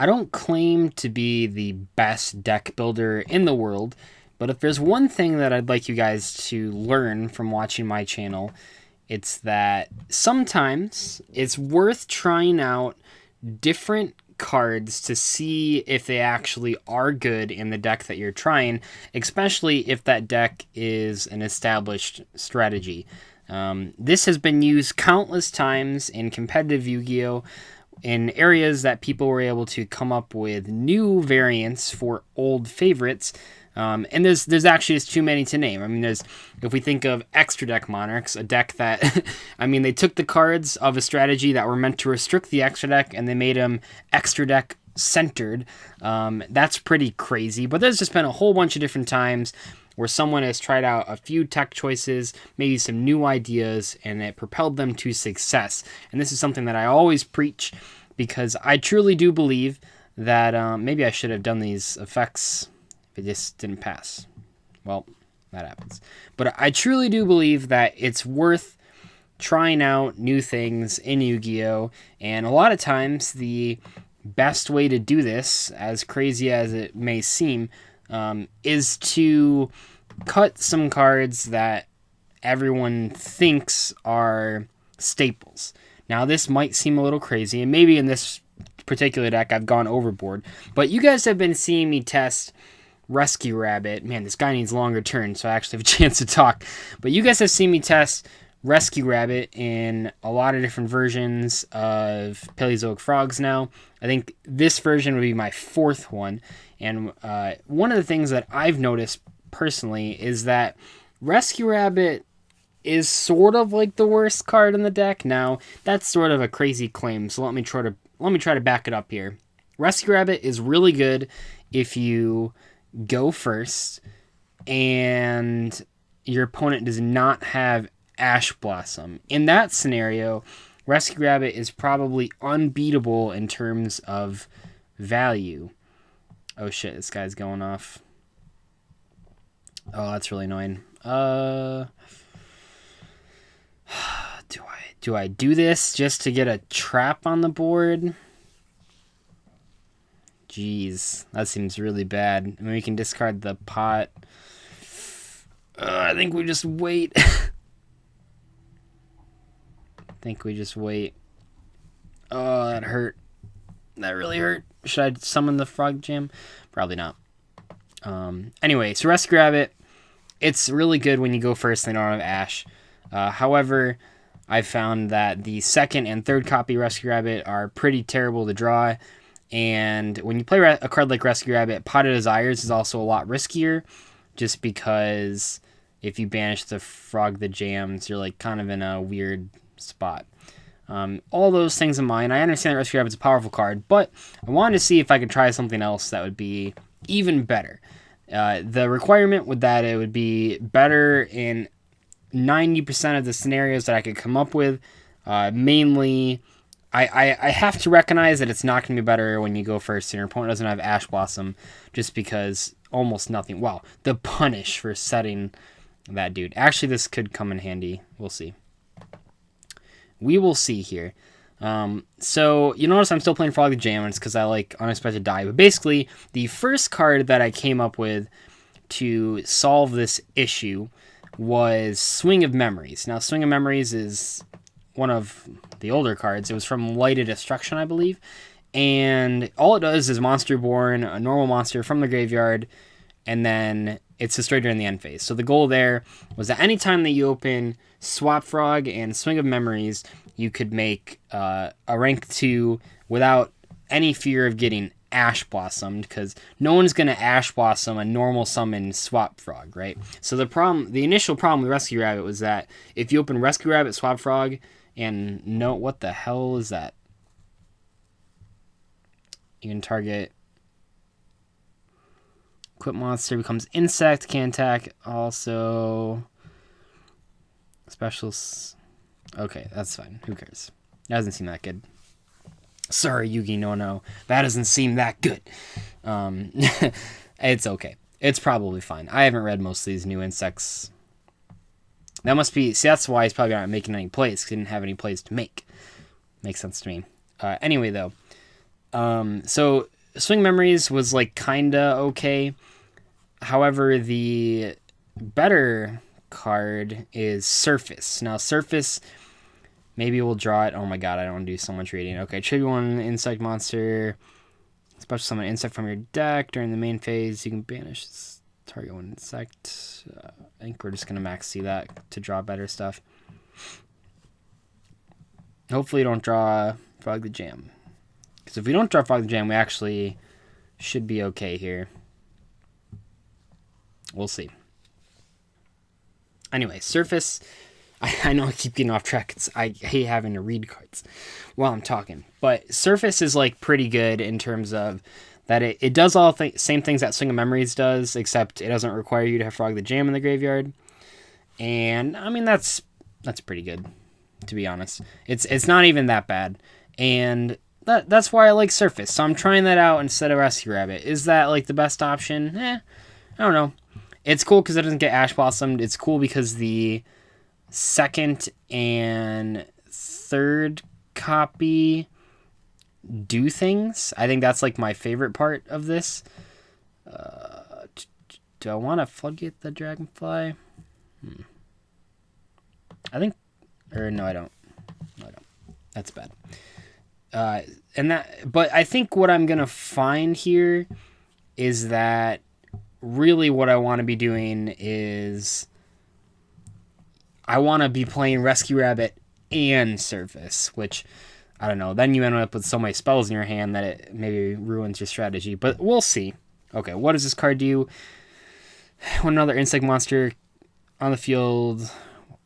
I don't claim to be the best deck builder in the world, but if there's one thing that I'd like you guys to learn from watching my channel, it's that sometimes it's worth trying out different cards to see if they actually are good in the deck that you're trying, especially if that deck is an established strategy. This has been used countless times in competitive Yu-Gi-Oh! In areas that people were able to come up with new variants for old favorites. And there's actually just too many to name. I mean, if we think of Extra Deck Monarchs, a deck that, I mean, they took the cards of a strategy that were meant to restrict the Extra Deck and they made them Extra Deck centered. That's pretty crazy. But there's just been a whole bunch of different times where someone has tried out a few tech choices, maybe some new ideas, and it propelled them to success. And this is something that I always preach because I truly do believe that maybe I should have done these effects if it just didn't pass. Well, that happens. But I truly do believe that it's worth trying out new things in Yu-Gi-Oh! And a lot of times the best way to do this, as crazy as it may seem, is to cut some cards that everyone thinks are staples. Now, this might seem a little crazy, and maybe in this particular deck I've gone overboard, but you guys have been seeing me test Rescue Rabbit. Man, this guy needs longer turns, so I actually have a chance to talk. But you guys have seen me test Rescue Rabbit in a lot of different versions of Paleozoic Frogs now. I think this version would be my fourth one. And one of the things that I've noticed personally is that Rescue Rabbit is sort of like the worst card in the deck. Now, that's sort of a crazy claim, so let me try to back it up here. Rescue Rabbit is really good if you go first and your opponent does not have Ash Blossom. In that scenario, Rescue Rabbit is probably unbeatable in terms of value. Oh shit, this guy's going off. Oh, that's really annoying. Do I do this just to get a trap on the board? Jeez, that seems really bad. I mean, we can discard the pot. I think we just wait. Oh, that hurt. That really hurt. Should I summon the Frog Jam? Probably not. Anyway, so Rescue Rabbit, it's really good when you go first and they don't have Ash. However, I found that the second and third copy Rescue Rabbit are pretty terrible to draw. And when you play a card like Rescue Rabbit, Pot of Desires is also a lot riskier, just because if you banish the Frog the Jams, you're like kind of in a weird spot. All those things in mind, I understand that Rescue Rabbit's a powerful card, but I wanted to see if I could try something else that would be even better. The requirement with that, it would be better in 90% of the scenarios that I could come up with. Mainly, I have to recognize that it's not going to be better when you go first and your opponent doesn't have Ash Blossom, just because almost nothing. Well, the punish for setting that dude. Actually, this could come in handy. We'll see. We will see here. So you notice I'm still playing Frog the Jam, and it's because I like Unexpected Die. But basically, the first card that I came up with to solve this issue was Swing of Memories. Now, Swing of Memories is one of the older cards. It was from Light of Destruction, I believe. And all it does is Monster Born, a normal monster from the graveyard, and then it's destroyed during the end phase. So the goal there was that anytime that you open Swap Frog and Swing of Memories, you could make a rank 2 without any fear of getting Ash Blossomed, because no one's going to Ash Blossom a normal summon Swap Frog, right? So the initial problem with Rescue Rabbit was that if you open Rescue Rabbit, Swap Frog, and no, what the hell is that? You can target Equip Monster, becomes Insect, can attack, also specials. Okay, that's fine. Who cares? That doesn't seem that good. Sorry, Yugi, no. That doesn't seem that good. It's okay. It's probably fine. I haven't read most of these new insects. That must be... See, that's why he's probably not making any plays, because he didn't have any plays to make. Makes sense to me. Anyway, though. So Swing Memories was like kinda okay. However, the better card is Surface. Now, Surface, maybe we'll draw it. Oh my god, I don't want to do so much reading. Okay, tribute one insect monster. Special summon an insect from your deck. During the main phase, you can banish this target one insect. I think we're just going to max see that to draw better stuff. Hopefully you don't draw Frog the Jam. Because if we don't draw Frog the Jam, we actually should be okay here. We'll see. Anyway, Surface. I know I keep getting off track. I hate having to read cards while I'm talking. But Surface is like pretty good in terms of that it does all same things that Swing of Memories does, except it doesn't require you to have Frog the Jam in the graveyard. And I mean that's pretty good, to be honest. It's not even that bad. And that's why I like Surface. So I'm trying that out instead of Rescue Rabbit. Is that like the best option? I don't know. It's cool because it doesn't get Ash Blossomed. It's cool because the second and third copy do things. I think that's like my favorite part of this. Do I want to Floodgate the Dragonfly? I think, or no, I don't. No, I don't. That's bad. But I think what I'm gonna find here is that really what I want to be doing is I want to be playing Rescue Rabbit and Surface, which, I don't know, then you end up with so many spells in your hand that it maybe ruins your strategy, but we'll see. Okay, what does this card do? When another insect monster on the field,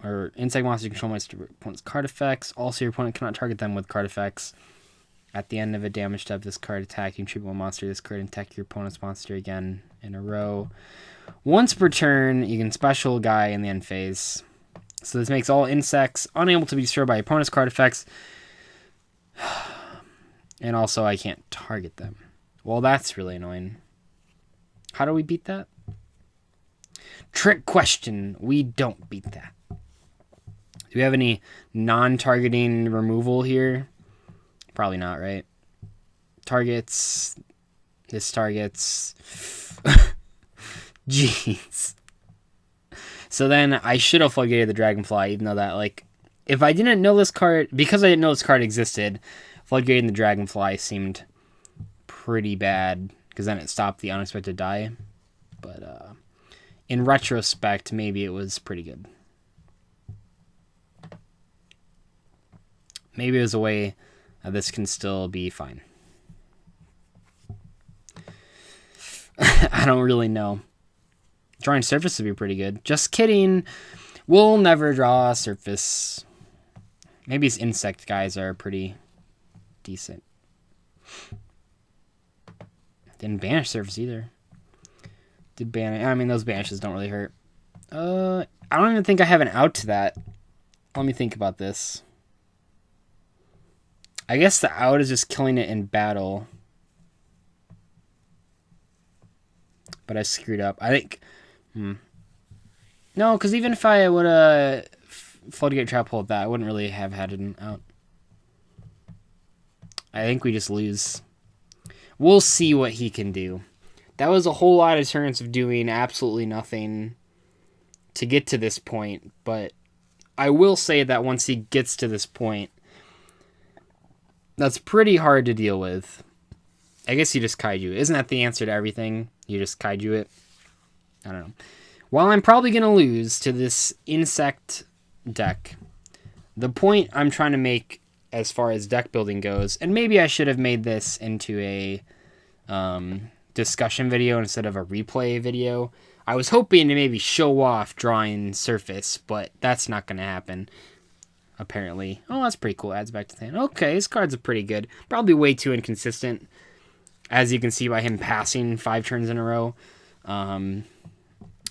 or insect monster control my opponent's card effects, also your opponent cannot target them with card effects. At the end of a damage step, this card attack, you tribute one monster, this card, and attack your opponent's monster again in a row. Once per turn, you can special guy in the end phase. So this makes all insects unable to be destroyed by opponent's card effects. And also, I can't target them. Well, that's really annoying. How do we beat that? Trick question. We don't beat that. Do we have any non-targeting removal here? Probably not, right? Targets. This targets. Jeez. So then I should have Floodgated the Dragonfly, even though that, like, if I didn't know this card, because I didn't know this card existed, Floodgating the Dragonfly seemed pretty bad, because then it stopped the unexpected die. But in retrospect, maybe it was pretty good. Maybe it was a way this can still be fine. I don't really know. Drawing Surface would be pretty good. Just kidding. We'll never draw a Surface. Maybe his insect guys are pretty decent. Didn't banish Surface either. Did banish. I mean, those banishes don't really hurt. I don't even think I have an out to that. Let me think about this. I guess the out is just killing it in battle. But I screwed up. I think... No, because even if I would have Floodgate Trap Hold that, I wouldn't really have had an out. I think we just lose. We'll see what he can do. That was a whole lot of turns of doing absolutely nothing to get to this point. But I will say that once he gets to this point, that's pretty hard to deal with. I guess you just kaiju. Isn't that the answer to everything? You just kaiju it? I don't know. While I'm probably going to lose to this insect deck, the point I'm trying to make as far as deck building goes, and maybe I should have made this into a discussion video instead of a replay video. I was hoping to maybe show off drawing Surface, but that's not going to happen. Apparently. Oh, that's pretty cool. Adds back to the hand. Okay, his cards are pretty good. Probably way too inconsistent, as you can see by him passing 5 turns in a row.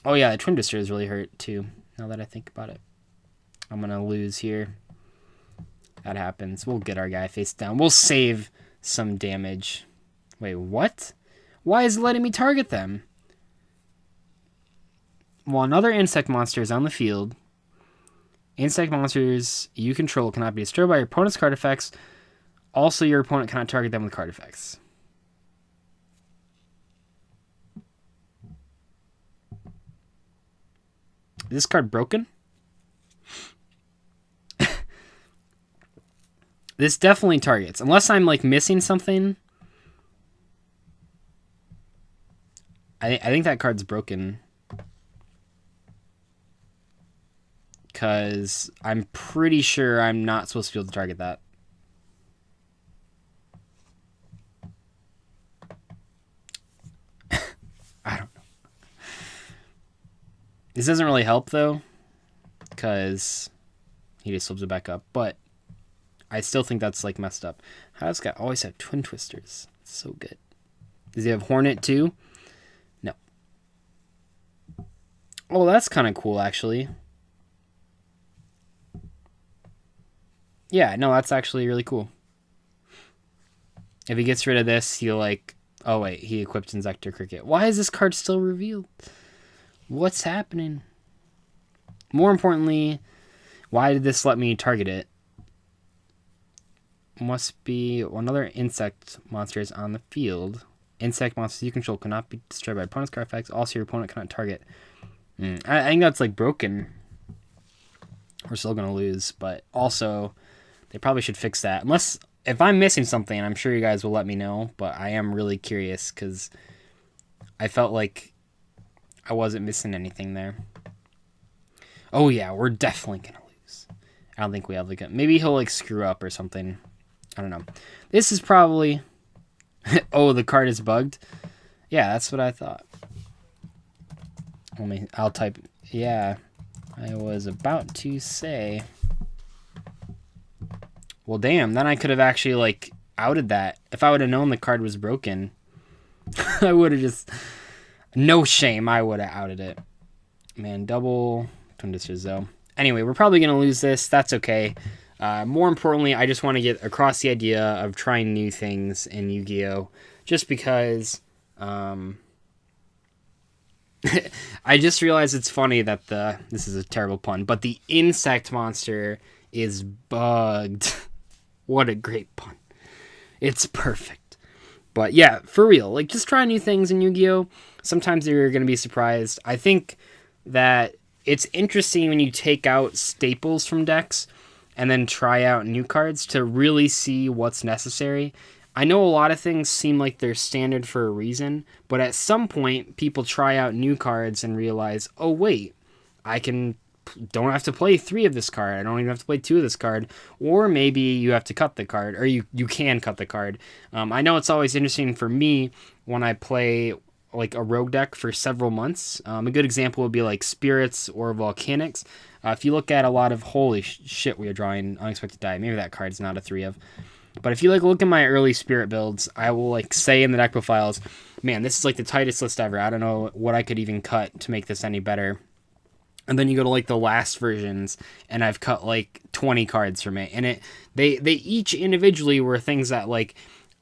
Oh yeah, the Twin Destroyer is really hurt too, now that I think about it. I'm going to lose here. That happens. We'll get our guy face down. We'll save some damage. Wait, what? Why is it letting me target them? While another insect monster is on the field, insect monsters you control cannot be destroyed by your opponent's card effects Also, your opponent cannot target them with card effects. Is this card broken? This definitely targets. Unless I'm, like, missing something. I think that card's broken. Because I'm pretty sure I'm not supposed to be able to target that. I don't know. This doesn't really help, though. Because he just flips it back up. But I still think that's, like, messed up. How does this guy always have Twin Twisters? It's so good. Does he have Hornet, too? No. Oh, that's kind of cool, actually. Yeah, no, that's actually really cool. If he gets rid of this, he'll, like... Oh, wait, he equipped Insector Cricket. Why is this card still revealed? What's happening? More importantly, why did this let me target it? Must be another insect monsters on the field. Insect monsters you control cannot be destroyed by opponent's card effects. Also, your opponent cannot target. I think that's, like, broken. We're still going to lose, but also, they probably should fix that. Unless, if I'm missing something, I'm sure you guys will let me know, but I am really curious, because I felt like I wasn't missing anything there. Oh, yeah, we're definitely going to lose. I don't think we have, like, maybe he'll, like, screw up or something. I don't know. This is probably... Oh, the card is bugged? Yeah, that's what I thought. I'll type... Yeah, I was about to say... Well, damn, then I could have actually, like, outed that. If I would have known the card was broken, I would have just... No shame, I would have outed it. Man, double Twin Twisters, though. Anyway, we're probably going to lose this. That's okay. More importantly, I just want to get across the idea of trying new things in Yu-Gi-Oh! Just because I just realized it's funny that this is a terrible pun, but the insect monster is bugged. What a great pun. It's perfect. But yeah, for real, like, just try new things in Yu-Gi-Oh! Sometimes you're going to be surprised. I think that it's interesting when you take out staples from decks and then try out new cards to really see what's necessary. I know a lot of things seem like they're standard for a reason, but at some point, people try out new cards and realize, oh wait, don't have to play 3 of this card. I don't even have to play 2 of this card. Or maybe you have to cut the card, or you can cut the card. I know it's always interesting for me when I play like a rogue deck for several months. A good example would be like Spirits or Volcanics. If you look at a lot of, holy shit, we are drawing Unexpected Die. Maybe that card's not a 3 of. But if you like look at my early Spirit builds, I will like say in the deck profiles, man, this is like the tightest list ever. I don't know what I could even cut to make this any better. And then you go to like the last versions, and I've cut like 20 cards from it. And they each individually were things that like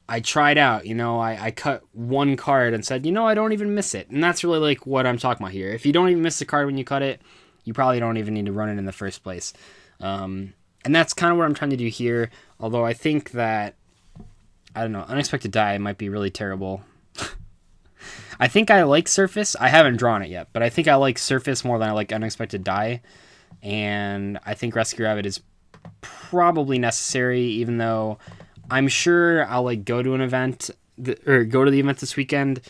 I tried out. You know, I cut one card and said, you know, I don't even miss it. And that's really like what I'm talking about here. If you don't even miss the card when you cut it, you probably don't even need to run it in the first place. And that's kind of what I'm trying to do here. Although I think that, I don't know, Unexpected Die might be really terrible. I think I like Surface. I haven't drawn it yet, but I think I like Surface more than I like Unexpected Die. And I think Rescue Rabbit is probably necessary, even though I'm sure I'll like go to an event, or go to the event this weekend,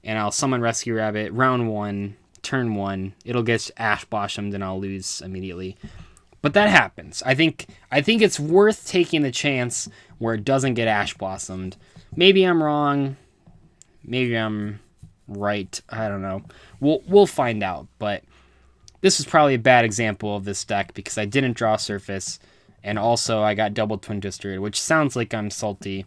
and I'll summon Rescue Rabbit round 1, turn 1. It'll get Ash Blossomed, and I'll lose immediately. But that happens. I think it's worth taking the chance where it doesn't get Ash Blossomed. Maybe I'm wrong. Maybe I'm right. I don't know. We'll find out. But this is probably a bad example of this deck because I didn't draw Surface, and also I got double Twin Twister, which sounds like I'm salty.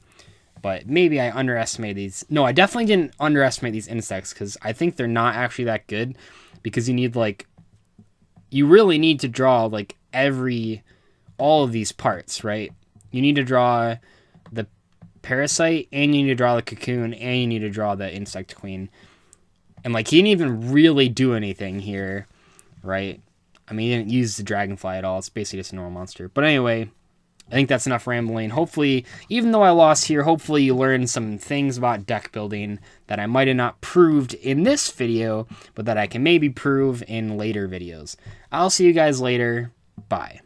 But maybe I underestimated these. No, I definitely didn't underestimate these insects because I think they're not actually that good because you need like, you really need to draw like all of these parts, right? You need to draw the Parasite, and you need to draw the Cocoon, and you need to draw the Insect Queen. And like, he didn't even really do anything here, right? I mean, he didn't use the Dragonfly at all. It's basically just a normal monster. But anyway, I think that's enough rambling. Hopefully, even though I lost here, hopefully you learned some things about deck building that I might have not proved in this video, but that I can maybe prove in later videos. I'll see you guys later. Bye.